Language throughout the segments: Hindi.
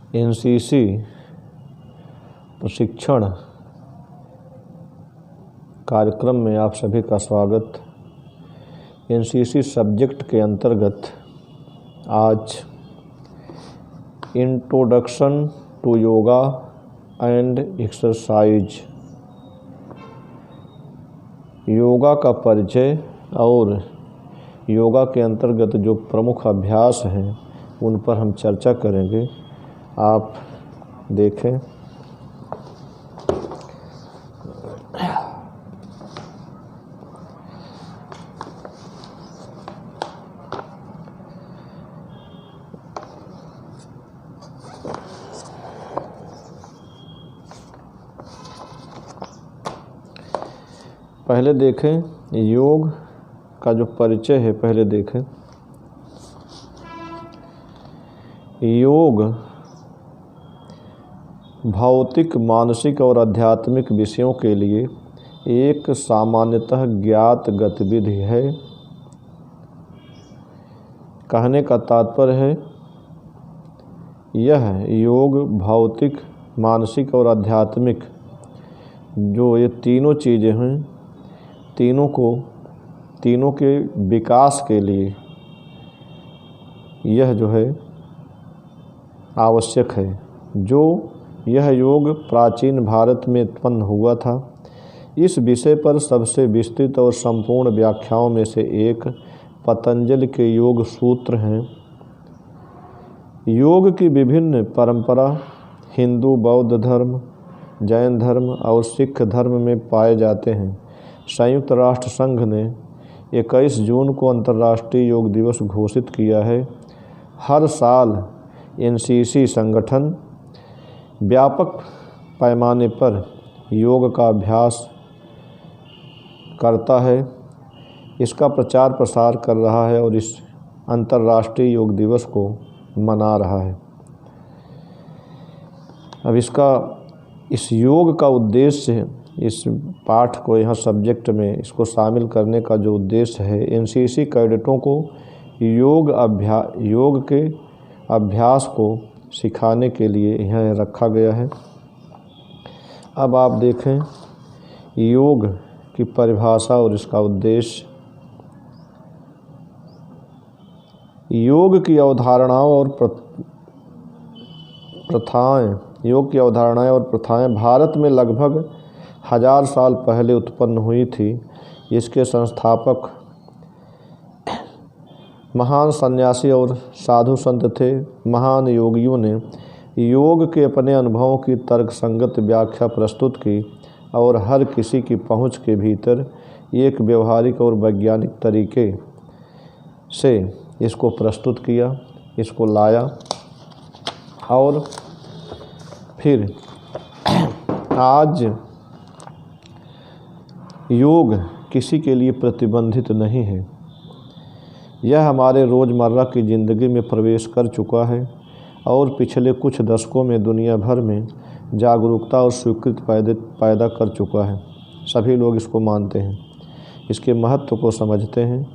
एनसीसी प्रशिक्षण कार्यक्रम में आप सभी का स्वागत। एनसीसी सब्जेक्ट के अंतर्गत आज introduction to yoga and exercise, yoga का परिचय और योगा के अंतर्गत जो प्रमुख अभ्यास हैं उन पर हम चर्चा करेंगे। आप देखें, पहले देखें योग का जो परिचय है। पहले देखें, योग भौतिक, मानसिक और आध्यात्मिक विषयों के लिए एक सामान्यतः ज्ञात गतिविधि है। कहने का तात्पर्य है यह योग भौतिक, मानसिक और आध्यात्मिक जो ये तीनों चीज़ें हैं, तीनों के विकास के लिए यह जो है आवश्यक है। जो यह योग प्राचीन भारत में उत्पन्न हुआ था। इस विषय पर सबसे विस्तृत और संपूर्ण व्याख्याओं में से एक पतंजलि के योग सूत्र हैं। योग की विभिन्न परंपरा हिंदू, बौद्ध धर्म, जैन धर्म और सिख धर्म में पाए जाते हैं। संयुक्त राष्ट्र संघ ने 21 जून को अंतर्राष्ट्रीय योग दिवस घोषित किया है। हर साल एनसीसी संगठन व्यापक पैमाने पर योग का अभ्यास करता है, इसका प्रचार प्रसार कर रहा है और इस अंतर्राष्ट्रीय योग दिवस को मना रहा है। अब इस योग का उद्देश्य, इस पाठ को यहाँ सब्जेक्ट में इसको शामिल करने का जो उद्देश्य है, एनसीसी कैडेटों को योग के अभ्यास को सिखाने के लिए यहाँ रखा गया है। अब आप देखें योग की परिभाषा और इसका उद्देश्य। योग की अवधारणाएं और प्रथाएं भारत में लगभग 1000 साल पहले उत्पन्न हुई थी। इसके संस्थापक महान सन्यासी और साधु संत थे। महान योगियों ने योग के अपने अनुभवों की तर्कसंगत व्याख्या प्रस्तुत की और हर किसी की पहुंच के भीतर एक व्यवहारिक और वैज्ञानिक तरीके से इसको प्रस्तुत किया, इसको लाया। और फिर आज योग किसी के लिए प्रतिबंधित नहीं है। यह हमारे रोज़मर्रा की ज़िंदगी में प्रवेश कर चुका है और पिछले कुछ दशकों में दुनिया भर में जागरूकता और स्वीकृति पैदा कर चुका है। सभी लोग इसको मानते हैं, इसके महत्व को समझते हैं।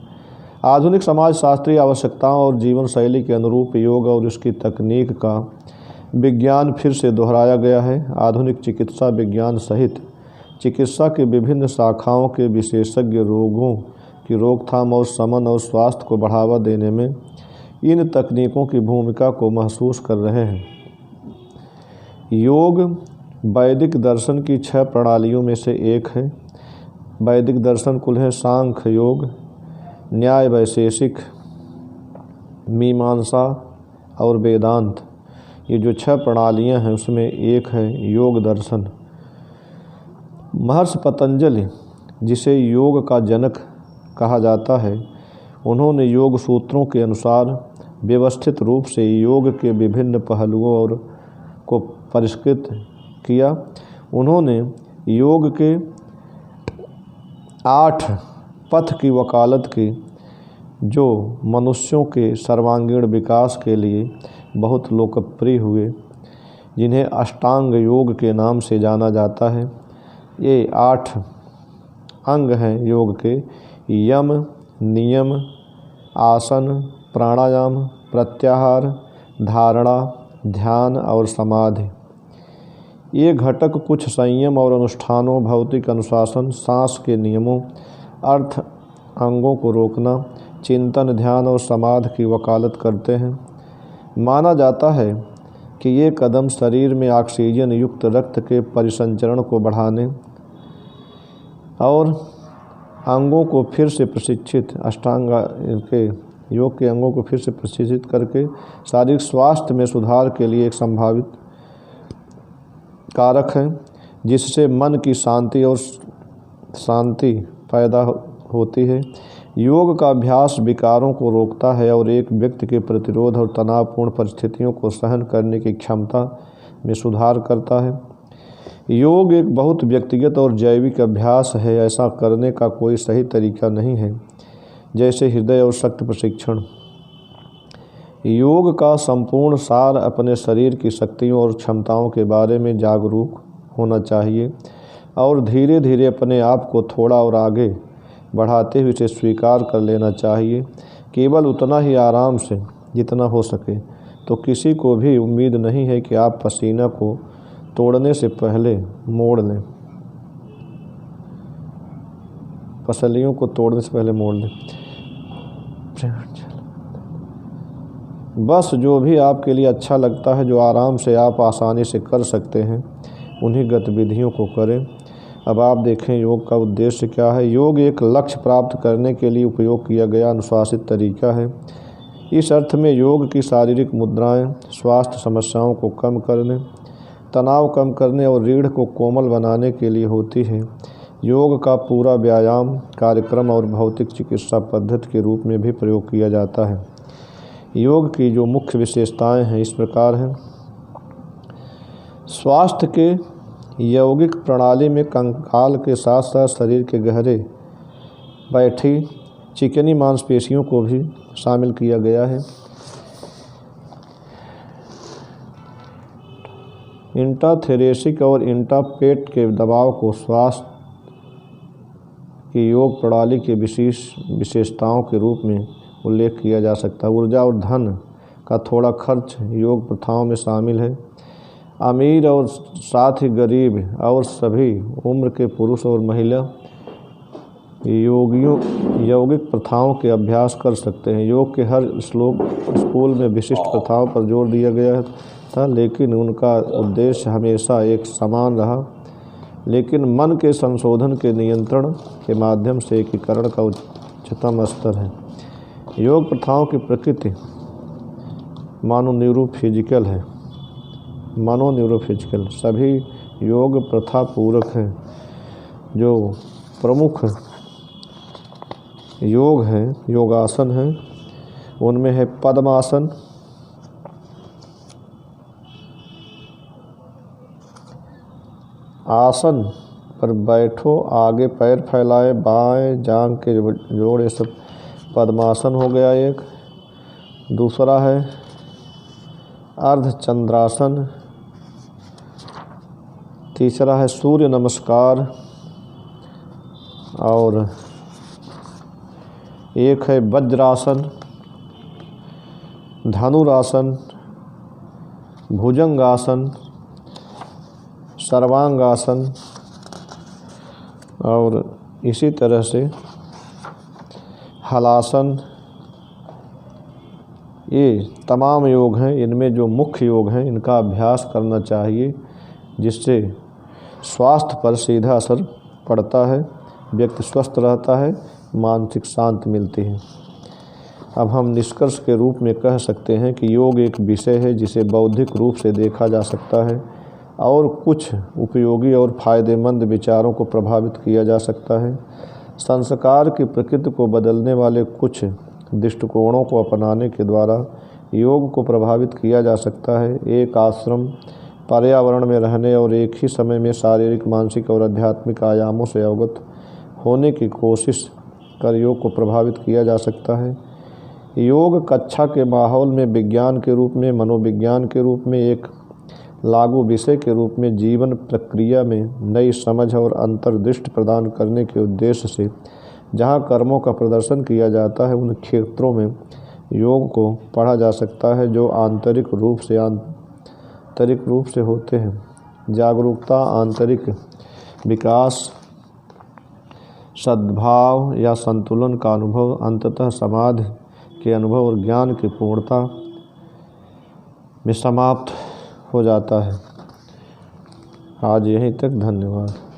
आधुनिक समाज शास्त्रीय आवश्यकताओं और जीवन शैली के अनुरूप योग और इसकी तकनीक का विज्ञान फिर से दोहराया गया है। आधुनिक चिकित्सा विज्ञान सहित चिकित्सा की विभिन्न शाखाओं के विशेषज्ञ रोगों की रोकथाम और शमन और स्वास्थ्य को बढ़ावा देने में इन तकनीकों की भूमिका को महसूस कर रहे हैं। योग वैदिक दर्शन की 6 प्रणालियों में से एक है। वैदिक दर्शन कुल है सांख्य योग, न्याय वैशेषिक, मीमांसा और वेदांत। ये जो 6 प्रणालियां हैं उसमें एक है योग दर्शन। महर्षि पतंजलि, जिसे योग का जनक कहा जाता है, उन्होंने योग सूत्रों के अनुसार व्यवस्थित रूप से योग के विभिन्न पहलुओं और को परिष्कृत किया। उन्होंने योग के 8 पथ की वकालत की जो मनुष्यों के सर्वांगीण विकास के लिए बहुत लोकप्रिय हुए, जिन्हें अष्टांग योग के नाम से जाना जाता है। ये 8 अंग हैं योग के: यम, नियम, आसन, प्राणायाम, प्रत्याहार, धारणा, ध्यान और समाधि। ये घटक कुछ संयम और अनुष्ठानों, भौतिक अनुशासन, सांस के नियमों, अर्थ अंगों को रोकना, चिंतन, ध्यान और समाधि की वकालत करते हैं। माना जाता है कि ये कदम शरीर में ऑक्सीजन युक्त रक्त के परिसंचरण को बढ़ाने और अंगों को फिर से प्रशिक्षित अष्टांग के योग के अंगों को फिर से प्रशिक्षित करके शारीरिक स्वास्थ्य में सुधार के लिए एक संभावित कारक है, जिससे मन की शांति पैदा होती है। योग का अभ्यास विकारों को रोकता है और एक व्यक्ति के प्रतिरोध और तनावपूर्ण परिस्थितियों को सहन करने की क्षमता में सुधार करता है। योग एक बहुत व्यक्तिगत और जैविक अभ्यास है। ऐसा करने का कोई सही तरीका नहीं है, जैसे हृदय और शक्ति प्रशिक्षण। योग का संपूर्ण सार अपने शरीर की शक्तियों और क्षमताओं के बारे में जागरूक होना चाहिए और धीरे धीरे अपने आप को थोड़ा और आगे बढ़ाते हुए इसे स्वीकार कर लेना चाहिए, केवल उतना ही आराम से जितना हो सके। तो किसी को भी उम्मीद नहीं है कि आप पसीना को तोड़ने से पहले मोड़ लें, पसलियों को तोड़ने से पहले मोड़ लें। बस जो भी आपके लिए अच्छा लगता है, जो आराम से आप आसानी से कर सकते हैं, उन्हीं गतिविधियों को करें। अब आप देखें योग का उद्देश्य क्या है। योग एक लक्ष्य प्राप्त करने के लिए उपयोग किया गया अनुशासित तरीका है। इस अर्थ में योग की शारीरिक मुद्राएं स्वास्थ्य समस्याओं को कम करने, तनाव कम करने और रीढ़ को कोमल बनाने के लिए होती है। योग का पूरा व्यायाम कार्यक्रम और भौतिक चिकित्सा पद्धति के रूप में भी प्रयोग किया जाता है। योग की जो मुख्य विशेषताएं हैं इस प्रकार हैं। स्वास्थ्य के यौगिक प्रणाली में कंकाल के साथ साथ शरीर के गहरे बैठी चिकनी मांसपेशियों को भी शामिल किया गया है। इंट्राथेरेसिक और इंट्रापेट के दबाव को स्वास्थ्य की योग प्रणाली के विशेषताओं के रूप में उल्लेख किया जा सकता है। ऊर्जा और धन का थोड़ा खर्च योग प्रथाओं में शामिल है। अमीर और साथ ही गरीब और सभी उम्र के पुरुष और महिला यौगिक प्रथाओं के अभ्यास कर सकते हैं। योग के हर स्कूल में विशिष्ट प्रथाओं पर जोर दिया गया था, लेकिन उनका उद्देश्य हमेशा एक समान रहा, लेकिन मन के संशोधन के नियंत्रण के माध्यम से एकीकरण का उच्चतम स्तर है। योग प्रथाओं की प्रकृति मनोन्यूरोफिजिकल है। मनोन्यूरोफिजिकल सभी योग प्रथा पूरक हैं। जो प्रमुख योग हैं, योगासन हैं, उनमें है पद्मासन, आसन पर बैठो, आगे पैर फैलाए, बाएं जांघ के जोड़, ये सब पद्मासन हो गया एक। दूसरा है अर्धचंद्रासन। तीसरा है सूर्य नमस्कार और एक है वज्रासन, धनुरासन, भुजंगासन, सर्वांगासन और इसी तरह से हलासन। ये तमाम योग हैं। इनमें जो मुख्य योग हैं इनका अभ्यास करना चाहिए, जिससे स्वास्थ्य पर सीधा असर पड़ता है, व्यक्ति स्वस्थ रहता है, मानसिक शांति मिलती है। अब हम निष्कर्ष के रूप में कह सकते हैं कि योग एक विषय है जिसे बौद्धिक रूप से देखा जा सकता है और कुछ उपयोगी और फायदेमंद विचारों को प्रभावित किया जा सकता है। संस्कार की प्रकृति को बदलने वाले कुछ दृष्टिकोणों को अपनाने के द्वारा योग को प्रभावित किया जा सकता है। एक आश्रम पर्यावरण में रहने और एक ही समय में शारीरिक, मानसिक और आध्यात्मिक आयामों से अवगत होने की कोशिश कर योग को प्रभावित किया जा सकता है। योग कक्षा के माहौल में विज्ञान के रूप में, मनोविज्ञान के रूप में, एक लागू विषय के रूप में जीवन प्रक्रिया में नई समझ और अंतर्दृष्टि प्रदान करने के उद्देश्य से जहाँ कर्मों का प्रदर्शन किया जाता है, उन क्षेत्रों में योग को पढ़ा जा सकता है जो आंतरिक रूप से आंतरिक रूप से होते हैं। जागरूकता, आंतरिक विकास, सद्भाव या संतुलन का अनुभव, अंततः समाधि के अनुभव और ज्ञान की पूर्णता में समाप्त हो जाता है। आज यहीं तक, धन्यवाद।